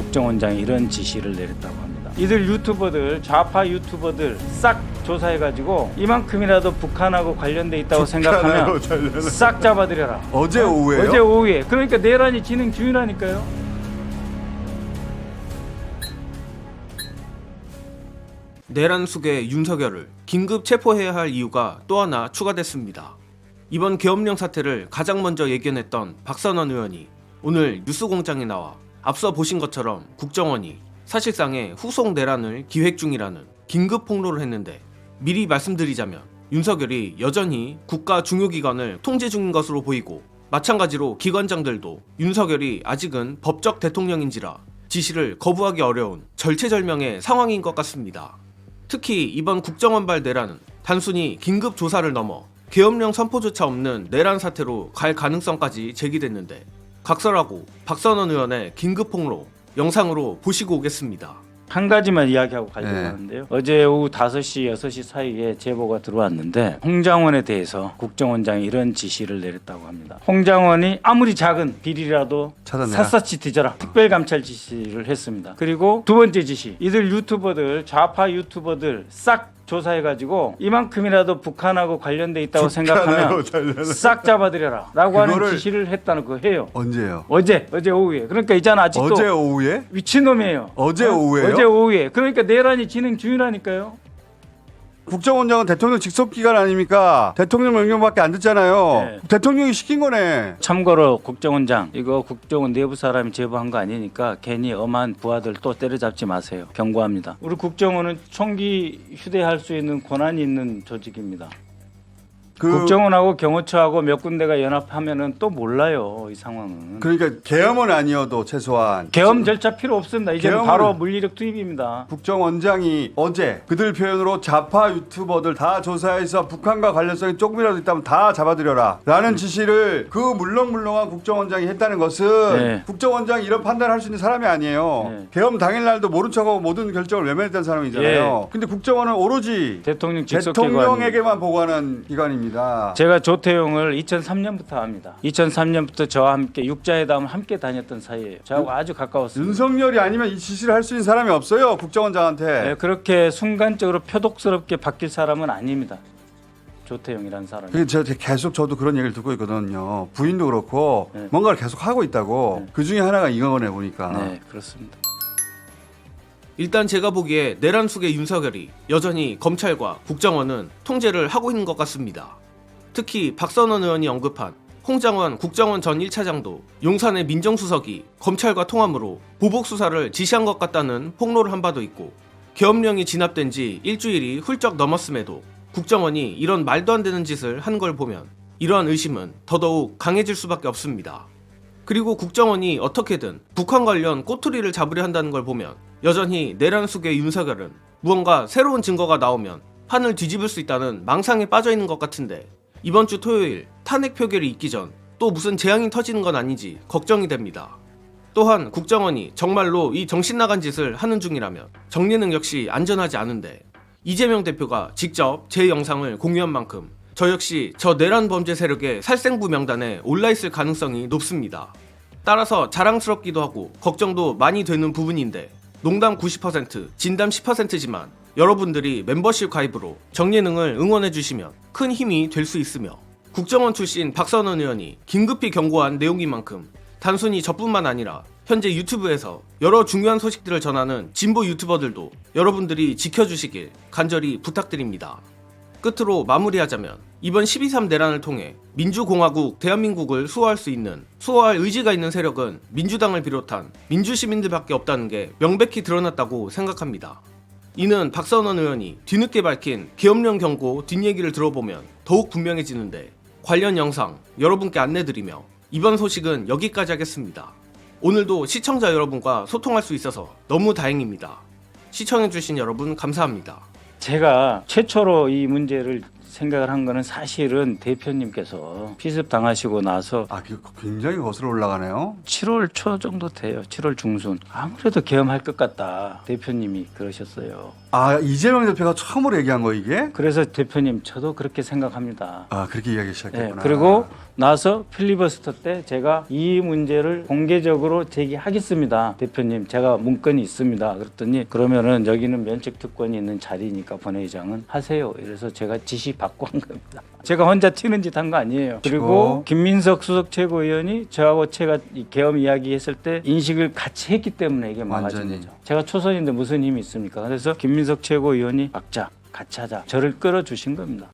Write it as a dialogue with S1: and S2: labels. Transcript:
S1: 국정원장이 이런 지시를 내렸다고 합니다. 이들 유튜버들, 좌파 유튜버들 싹 조사해가지고 이만큼이라도 북한하고 관련돼 있다고 생각하면 싹 잡아들여라.
S2: 어제 오후에요?
S1: 어제 오후에. 그러니까 내란이 진행 중이라니까요.
S3: 내란 속의 윤석열을 긴급 체포해야 할 이유가 또 하나 추가됐습니다. 이번 계엄령 사태를 가장 먼저 예견했던 박선원 의원이 오늘 뉴스공장에 나와 앞서 보신 것처럼 국정원이 사실상의 후속 내란을 기획 중이라는 긴급 폭로를 했는데, 미리 말씀드리자면 윤석열이 여전히 국가 중요기관을 통제 중인 것으로 보이고, 마찬가지로 기관장들도 윤석열이 아직은 법적 대통령인지라 지시를 거부하기 어려운 절체절명의 상황인 것 같습니다. 특히 이번 국정원발 내란은 단순히 긴급 조사를 넘어 계엄령 선포조차 없는 내란 사태로 갈 가능성까지 제기됐는데, 각설하고 박선원 의원의 긴급 폭로 영상으로 보시고 오겠습니다.
S1: 한 가지만 이야기하고 가려고 하는데요. 어제 오후 5시, 6시 사이에 제보가 들어왔는데 홍장원에 대해서 국정원장이 이런 지시를 내렸다고 합니다. 홍장원이 아무리 작은 비리라도
S2: 찾아내라.
S1: 샅샅이 뒤져라. 특별감찰 지시를 했습니다. 그리고 두 번째 지시, 이들 유튜버들, 좌파 유튜버들 싹 조사해가지고 이만큼이라도 북한하고 관련돼 있다고 생각하면 싹 잡아들여라 라고 하는 지시를 했다는 거 해요.
S2: 언제요?
S1: 어제 오후에. 그러니까 있잖아, 아직도
S2: 어제 오후에?
S1: 미친놈이에요.
S2: 어제 오후에요?
S1: 어제 오후에. 그러니까 내란이 진행 중이라니까요.
S2: 국정원장은 대통령 직속기관 아닙니까? 대통령 명령밖에 안 듣잖아요.
S1: 네.
S2: 대통령이 시킨 거네.
S1: 참고로 국정원장, 이거 국정원 내부 사람이 제보한 거 아니니까 괜히 엄한 부하들 또 때려잡지 마세요. 경고합니다. 우리 국정원은 총기 휴대할 수 있는 권한이 있는 조직입니다. 국정원하고 경호처하고 몇 군데가 연합하면은 또 몰라요, 이 상황은.
S2: 그러니까 계엄은 아니어도 최소한
S1: 계엄 절차 필요 없습니다. 이제는
S2: 계엄은-
S1: 바로 물리력 투입입니다.
S2: 국정원장이 어제 그들 표현으로 좌파 유튜버들 다 조사해서 북한과 관련성이 조금이라도 있다면 다 잡아들여라 라는 지시를 그 물렁물렁한 국정원장이 했다는 것은
S1: 네.
S2: 국정원장이 이런 판단을 할 수 있는 사람이 아니에요.
S1: 네.
S2: 계엄 당일날도 모른 척하고 모든 결정을 외면했던 사람이잖아요. 근데 국정원은 오로지
S1: 대통령 직속기관.
S2: 대통령에게만 보고하는 기관입니다.
S1: 제가 조태용을 2003년부터 합니다. 2003년부터 저와 함께 육자회담을 함께 다녔던 사이예요. 저하고 아주 가까웠습니다.
S2: 윤석열이 아니면 이 지시를 할 수 있는 사람이 없어요. 국정원장한테.
S1: 네, 그렇게 순간적으로 표독스럽게 바뀔 사람은 아닙니다. 조태용이라는 사람이.
S2: 그게 제가 계속 저도 그런 얘기를 듣고 있거든요. 부인도 그렇고
S1: 네.
S2: 뭔가를 계속 하고 있다고. 그 중에 하나가 이거네 보니까.
S1: 네, 그렇습니다.
S3: 일단 제가 보기에 내란 속의 윤석열이 여전히 검찰과 국정원은 통제를 하고 있는 것 같습니다. 특히 박선원 의원이 언급한 홍장원 국정원 전 1차장도 용산의 민정수석이 검찰과 통함으로 보복수사를 지시한 것 같다는 폭로를 한 바도 있고, 계엄령이 진압된 지 일주일이 훌쩍 넘었음에도 국정원이 이런 말도 안 되는 짓을 한 걸 보면 이러한 의심은 더더욱 강해질 수밖에 없습니다. 그리고 국정원이 어떻게든 북한 관련 꼬투리를 잡으려 한다는 걸 보면 여전히 내란 속의 윤석열은 무언가 새로운 증거가 나오면 판을 뒤집을 수 있다는 망상에 빠져 있는 것 같은데, 이번 주 토요일 탄핵 표결이 있기 전 또 무슨 재앙이 터지는 건 아닌지 걱정이 됩니다. 또한 국정원이 정말로 이 정신 나간 짓을 하는 중이라면 정례능 역시 안전하지 않은데, 이재명 대표가 직접 제 영상을 공유한 만큼 저 역시 저 내란 범죄 세력의 살생부 명단에 올라있을 가능성이 높습니다. 따라서 자랑스럽기도 하고 걱정도 많이 되는 부분인데, 농담 90%, 진담 10%지만 여러분들이 멤버십 가입으로 정예능을 응원해주시면 큰 힘이 될 수 있으며, 국정원 출신 박선원 의원이 긴급히 경고한 내용인 만큼 단순히 저뿐만 아니라 현재 유튜브에서 여러 중요한 소식들을 전하는 진보 유튜버들도 여러분들이 지켜주시길 간절히 부탁드립니다. 끝으로 마무리하자면 이번 12.3 내란을 통해 민주공화국 대한민국을 수호할 수 있는, 수호할 의지가 있는 세력은 민주당을 비롯한 민주시민들밖에 없다는 게 명백히 드러났다고 생각합니다. 이는 박선원 의원이 뒤늦게 밝힌 계엄령 경고 뒷얘기를 들어보면 더욱 분명해지는데, 관련 영상 여러분께 안내드리며 이번 소식은 여기까지 하겠습니다. 오늘도 시청자 여러분과 소통할 수 있어서 너무 다행입니다. 시청해주신 여러분 감사합니다.
S1: 제가 최초로 이 문제를 생각을 한 거는 사실은 대표님께서 피습 당하시고 나서
S2: 굉장히 거슬러 올라가네요.
S1: 7월 초 정도 돼요. 7월 중순. 아무래도 계엄할 것 같다. 대표님이 그러셨어요.
S2: 이재명 대표가 처음으로 얘기한 거 이게?
S1: 그래서 대표님 저도 그렇게 생각합니다.
S2: 그렇게 이야기 시작했구나.
S1: 네, 그리고 나서 필리버스터 때 제가 이 문제를 공개적으로 제기하겠습니다. 대표님, 제가 문건이 있습니다. 그랬더니 그러면은 여기는 면책 특권이 있는 자리니까 본회의장은 하세요. 이래서 제가 지시 받고 한 겁니다. 제가 혼자 튀는 짓 한 거 아니에요. 그리고 김민석 수석 최고위원이 저하고 제가 이 계엄 이야기했을 때 인식을 같이 했기 때문에 이게 막아진
S2: 완전히.
S1: 거죠. 제가 초선인데 무슨 힘이 있습니까? 그래서 김민석 최고위원이 막자 같이 하자. 저를 끌어주신 겁니다.